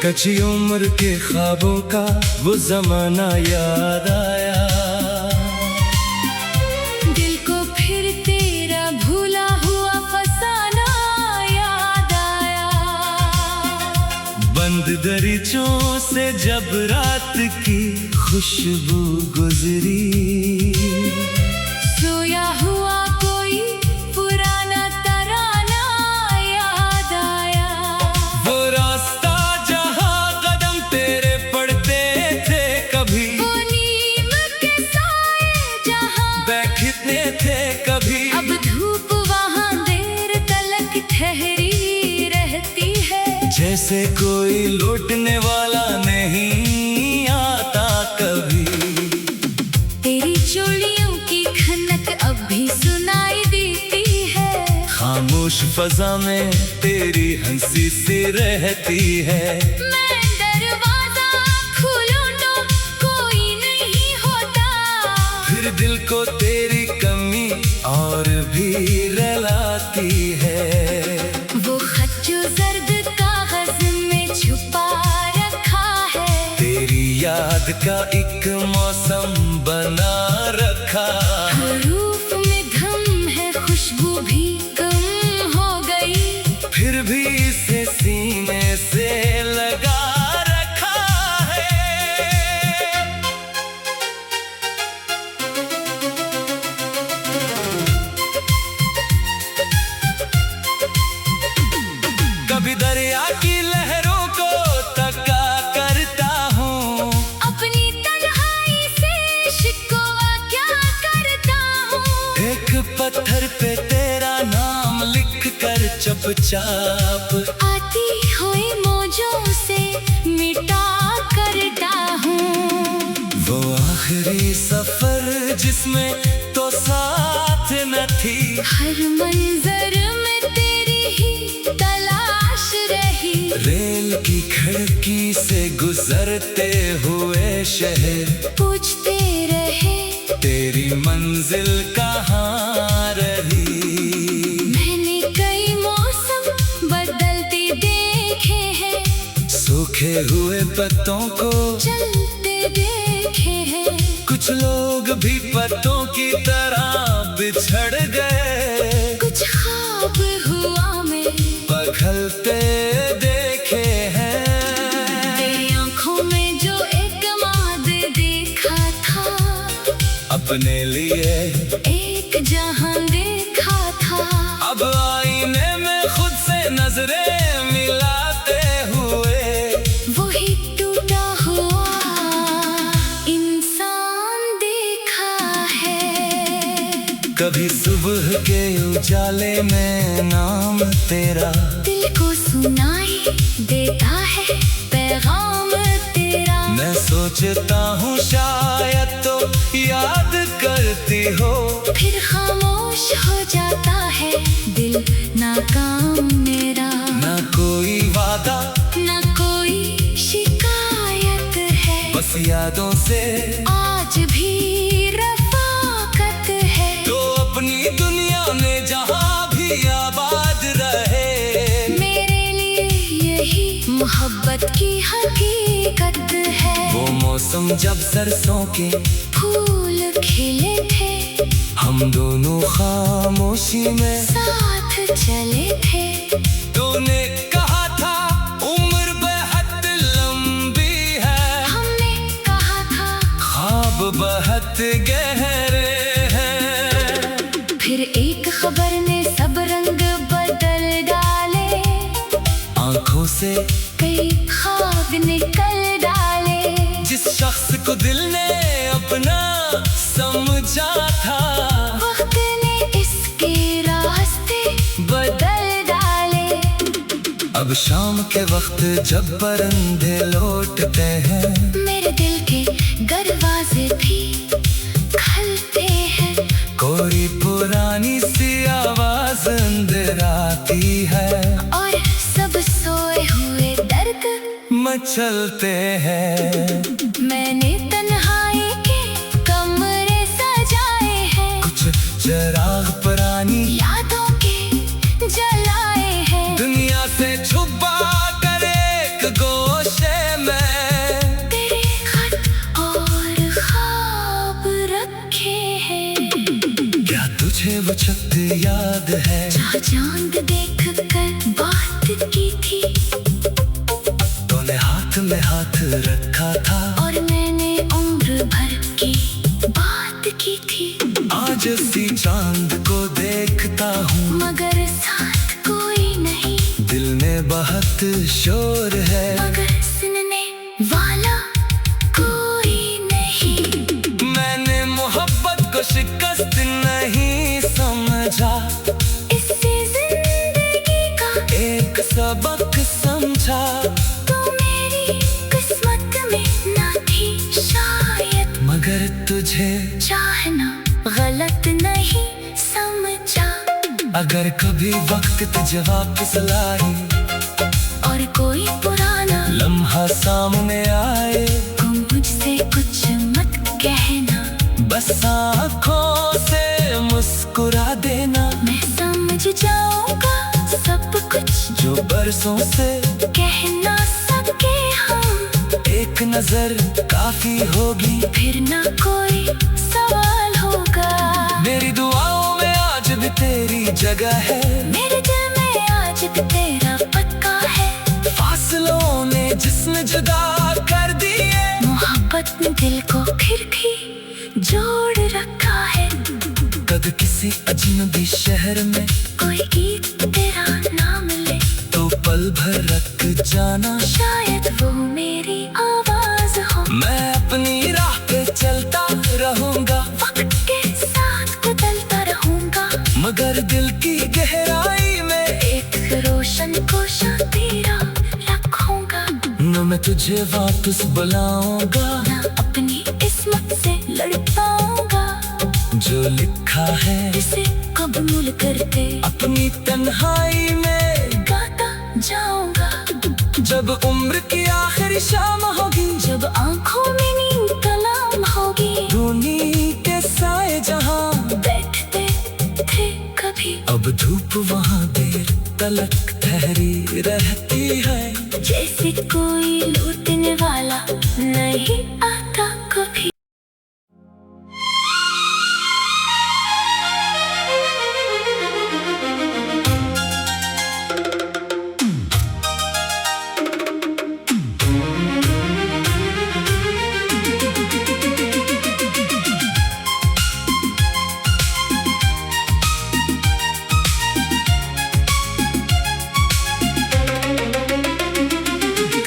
कच्ची उम्र के ख्वाबों का वो जमाना याद आया। दिल को फिर तेरा भूला हुआ फसाना याद आया। बंद दरीचों से जब रात की खुशबू गुजरी, सोया हुआ कोई पुराना तराना याद आया। वो रास्ता जहाँ कदम तेरे पड़ते थे कभी, वो नीम के साए जहाँ बैठते थे कभी, अब धूप वहाँ देर तलक ठहरी रहती है। जैसे कोई लौटने वाला नहीं आता कभी। तेरी चूड़ियों की खनक अब भी सुनाई देती है। खामोश फजा में तेरी हंसी सी रहती है। मैं दरवाजा खोलूं तो कोई नहीं होता, फिर दिल को तेरी कमी और भी रुलाती है। वो खत जो जर्द कागज में छुपा रखा है, तेरी याद का एक मौसम बना रखा। हरूफ में घम है, खुशबू भी कम हो गई, फिर भी इसे सीने से लगा रखा है। कभी दरिया की लहरों को तका करता हूँ, अपनी तन्हाई से शिकवा क्या करता हूँ। एक पत्थर पे तेरा नाम लिख कर चुपचाप आती हुई मौजों से मिटा करता हूँ। वो आखिरी सफर जिसमें तो साथ न थी, हर मंजर में तेरी ही तलाश रही। रेल की खिड़की से गुजरते हुए शहर पूछते रहे तेरी मंजिल कहाँ रही। मैंने कई मौसम बदलते देखे हैं, सूखे हुए पत्तों को चलते देखे हैं। कुछ लोग भी पत्तों की तरह बिछड़ गए, कुछ ख्वाब हुआ में बदलते देखे हैं। तेरी आंखों में जो एक माद देखा था, अपने लिए एक जहां देखा था। अब आईने में खुद से नजरें मिलाते हुए, वही टूटा हुआ इंसान देखा है। कभी सुबह के उजाले में नाम तेरा दिल को सुनाई देता है पैगाम तेरा। मैं सोचता हूँ शायद तो याद करती हो, फिर खामोश हो जाता है दिल नाकाम मेरा। ना कोई वादा ना कोई शिकायत है, बस यादों से आज भी रफाकत है। तो अपनी दुनिया में जहाँ भी आबाद रहे, मेरे लिए यही मोहब्बत की हकीकत है। वो मौसम जब सरसों के फूल खिले थे, हम दोनों खामोशी में साथ चले थे। तूने कहा था उम्र बेहद लंबी है, हमने कहा था ख्वाब बहुत गहरे हैं। फिर एक खबर ने सब रंग बदल डाले, आंखों से कई ख्वाब निकल डाले। जिस शख्स को दिल ने अपना समझा था, वक्त ने इसके रास्ते बदल डाले। अब शाम के वक्त जब परिंदे लौटते हैं, मेरे दिल के दरवाजे भी खुलते हैं। कोई पुरानी सी आवाज अंदर आती है, और सब सोए हुए दर्द मचलते हैं। मैंने तन्हाई के कमरे सजाए हैं, कुछ चिराग पुरानी यादों के जलाए हैं। दुनिया से छुपा कर एक गोशे रखे हैं। क्या तुझे वो छत याद है जहाँ चांद देख कर बात की थी, तूने हाथ में हाथ रखा था और मैंने उम्र भर की बात की थी। आज उसी चांद को देखता हूँ मगर साथ कोई नहीं, दिल में बहुत शोर है मगर सुनने वाला कोई नहीं। मैंने मोहब्बत को शिकस्त नहीं समझा, इससे जिंदगी का एक सबक समझा। तो मेरी किस्मत में ना थी शायद, मगर तुझे चाहना गलत नहीं समझा। अगर कभी वक्त तुझे वापस लाए और कोई पुराना लम्हा सामने आए, तो मुझसे कुछ मत कहना, बस आँखों से मुस्कुरा देना। मैं समझ जाऊंगा सब कुछ जो बरसों से कह ना सके हम, एक नजर काफी होगी, फिर ना कोई सवाल होगा। मेरी दुआओं में आज भी तेरी जगह है, मेरे दिल में आज भी तेरा पक्का है। फासलों ने जिसने जुदा कर दिए, मोहब्बत ने दिल को फिर भी जोड़ रखा है। कद किसी अजनबी शहर में कोई गीत तेरा ना मिले, तो पल भर रख जाना, शायद वो मेरी आवाज हो। मैं अपनी राह पे चलता रहूंगा, वक्त के साथ बदलता रहूंगा, मगर दिल की गहराई में एक रोशन कोशा तेरा रखूंगा। न मैं तुझे वापस बुलाऊंगा, ना अपनी किस्मत से लड़ पाऊंगा, जो लिखा है इसे कबूल करके अपनी तन्हाई में गाता जाऊंगा। जब उम्र की आखिरी शाम होगी, जब आंखों में नींद कलाम होगी, धूनी के साए जहां बैठते थे कभी, अब धूप वहां देर तलक ठहरी रहती है। जैसे कोई लौटने वाला नहीं आता कभी।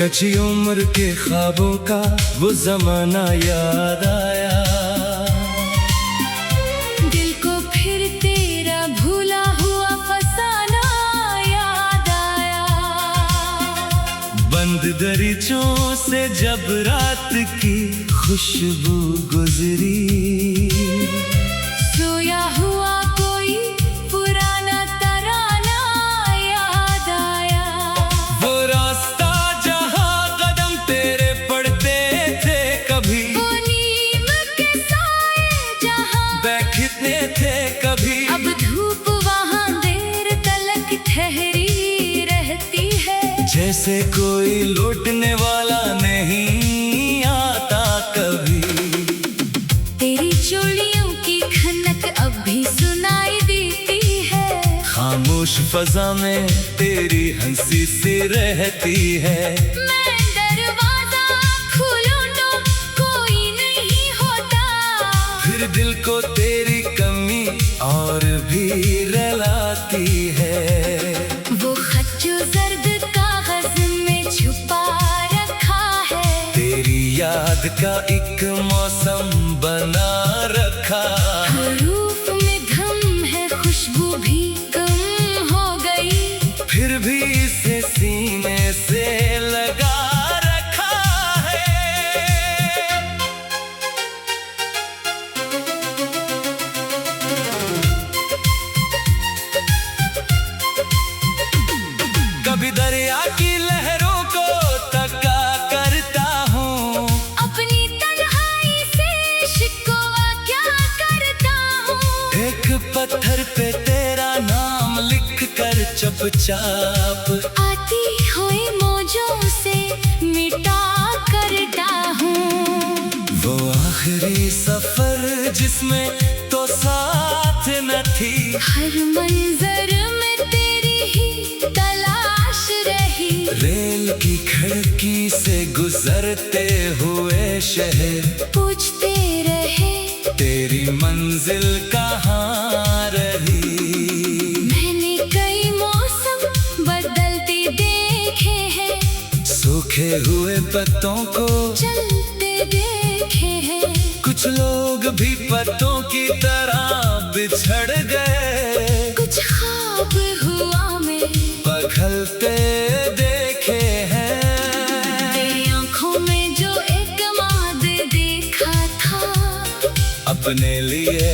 कच्ची उम्र के ख्वाबों का वो जमाना याद आया, दिल को फिर तेरा भूला हुआ फसाना याद आया। बंद दरीचों से जब रात की खुशबू गुजरी, सोया हुआ कोई पुराना तराना याद आया। वो रास्ता जहां कदम तेरे पड़ते थे कभी, वो नीम के साए जहां बैठते थे कभी, अब धूप वहां देर तलक ठहरी रहती है। जैसे कोई लौटने वाला नहीं आता कभी। तेरी चूड़ियों की खनक अब भी सुनाई देती है, खामोश फजा में तेरी हंसी सी रहती है। मैं दरवाजा खोलूं तो कोई नहीं होता, फिर दिल को तेरी कमी और भी रुलाती है। वो खत जो जर्द कागज में छुपा रखा है, तेरी याद का एक मौसम बना रखा। हरूफ में धम है, खुशबू भी कम हो गई, फिर भी इसे सीने से लगा रखा है। कभी दरिया की लहरों को तका करता हूँ, अपनी तन्हाई से शिकवा क्या करता हूँ। एक पत्थर पे तेरा नाम लिख कर चुपचाप आती हुई मौजों से मिटा करता हूँ। वो आखिरी सफर जिसमें तो साथ न थी, हर मंजर में तेरी ही तलाश रही। रेल की खिड़की से गुजरते हुए शहर पूछते रहे तेरी मंजिल कहाँ रही। मैंने कई मौसम बदलते देखे हैं, सूखे हुए पत्तों को चलते देखे हैं। कुछ लोग भी पत्तों की तरह बिछड़ गए, कुछ ख्वाब हुआ में बदलते देखे हैं। तेरी आंखों में जो एक माद देखा था, अपने लिए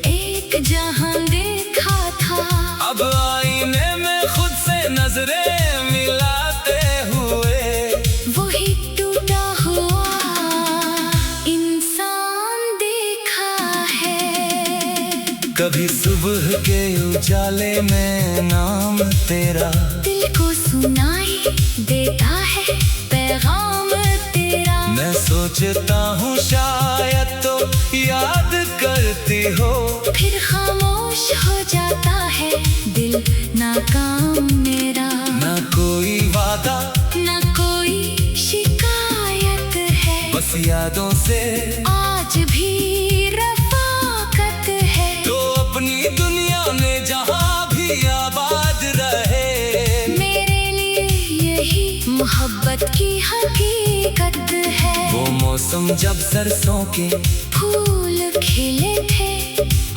एक जहां देखा था। अब आईने में खुद से नजरें मिलाते हुए वही टूटा हुआ इंसान देखा है। कभी सुबह के उजाले में नाम तेरा दिल को सुनाई देता है पैगाम तेरा। मैं सोचता हूँ शायद तो याद करती हो, फिर खामोश हो जाता है दिल नाकाम मेरा। ना कोई वादा ना कोई शिकायत है, बस यादों से आज भी रफाकत है। तो अपनी दुनिया में जहाँ भी आबाद रहे, मेरे लिए यही मोहब्बत की हकीकत है। वो मौसम जब सरसों के फूल खिले थे,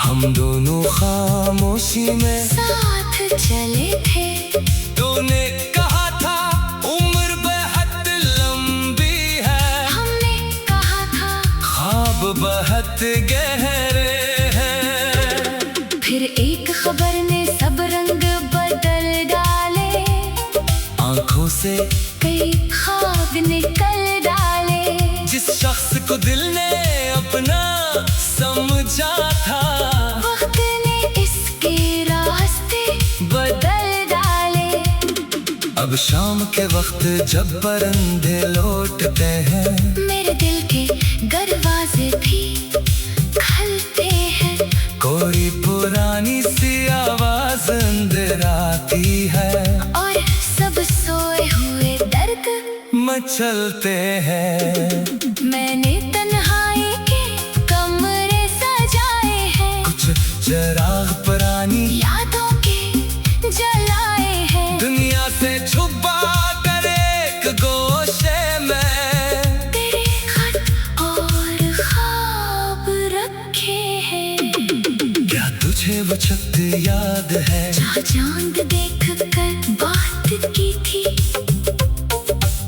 हम दोनों खामोशी में साथ चले थे। तूने कहा था उम्र बेहद लंबी है, हमने कहा था ख्वाब बहुत गहरे हैं। फिर एक खबर ने सब रंग बदल डाले, आंखों से कई ख्वाब निकल डाले। जिस शख्स को दिल ने अपना समझा था, वक्त ने इसके रास्ते बदल डाले। अब शाम के वक्त जब परिंदे लौटते हैं, मेरे दिल के दरवाजे भी खलते हैं। कोई पुरानी सी आवाज अंदर आती है, और सब सोए हुए दर्द मचलते हैं। मैंने तन्हाई के कमरे सजाए हैं, कुछ चिराग पुरानी यादों के जलाए हैं। दुनिया से छुपा कर एक गोशे में तेरे खत और ख्वाब रखे हैं। क्या तुझे वो छत याद है, जहाँ चांद देख कर बात की थी,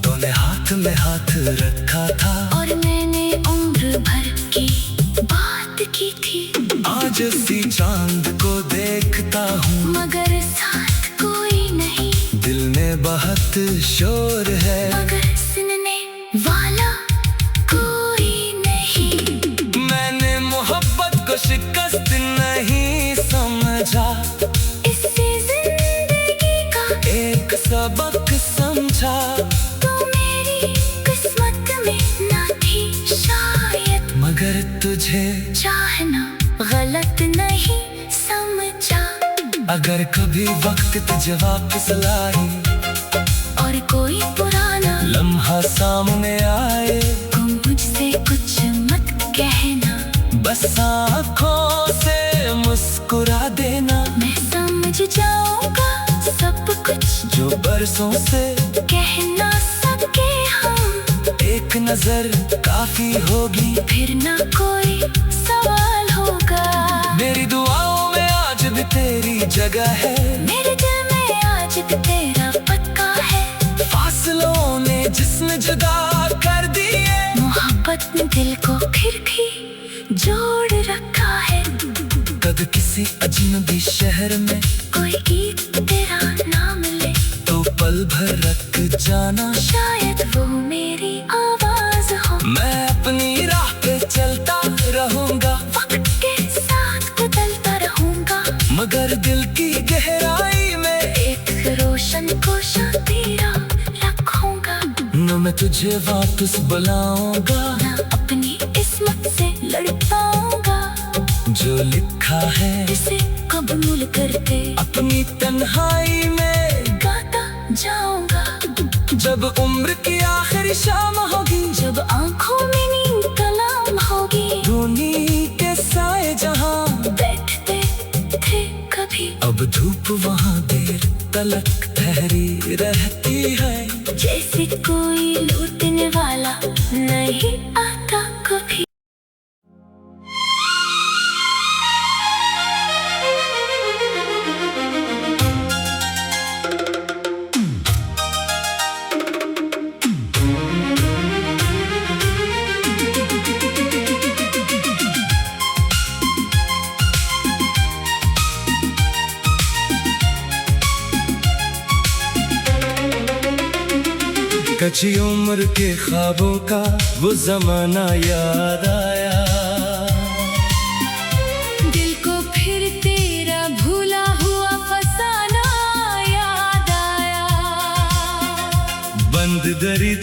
तूने हाथ में हाथ रखा था, और मैंने उम्र भर की बात की थी। आज उसी चांद को देखता हूँ, मगर साथ कोई नहीं, दिल में बहुत शोर है, मगर सुनने वाला कोई नहीं। मैंने मोहब्बत को शिकस्त नहीं समझा, इससे जिंदगी का एक सबक समझा। तो मेरी किस्मत में ना थी शायद, मगर तुझे चाहना गलत नहीं समझा। अगर कभी वक्त तुझे वापस लाए, और कोई पुराना लम्हा सामने आए, तुम मुझसे कुछ मत कहना, बस आँखों से मुस्कुरा देना। मैं समझ जाऊंगा सब कुछ जो बरसों से कह ना सके हम। एक नजर काफी होगी, फिर ना कोई सवाल होगा। मेरी दुआओं में आज भी तेरी जगह है, मेरे दिल में आज भी तेरा पक्का है। फासलों ने जिस्म जुदा कर दिए, मोहब्बत ने दिल को फिर भी जोड़ रखा है। कद किसी अजनबी शहर में कोई गीत तेरा नाम ले, तो पल भर रख जाना, शायद वो मेरी आवाज हो। मैं अपनी राह पे चलता रहूंगा, वक्त के साथ बदलता रहूंगा, मगर दिल की गहराई में एक रोशन कोशा तेरा रखूंगा। न मैं तुझे वापस बुलाऊंगा, ना अपनी किस्मत से लड़ पाऊंगा। जो लिखा है इसे कबूल करके अपनी तन्हाई में गाता जाऊंगा। जब उम्र की आखिरी शाम होगी, जब आंखों में नींद कलाम होगी, धुनी के साए जहां बैठते थे कभी, अब धूप वहां देर तलक ठहरी रहती है। जैसे कोई लूटने वाला नहीं आता कभी। कच्ची उम्र के ख्वाबों का वो जमाना याद आया। दिल को फिर तेरा भूला हुआ फसाना याद आया। बंद दरी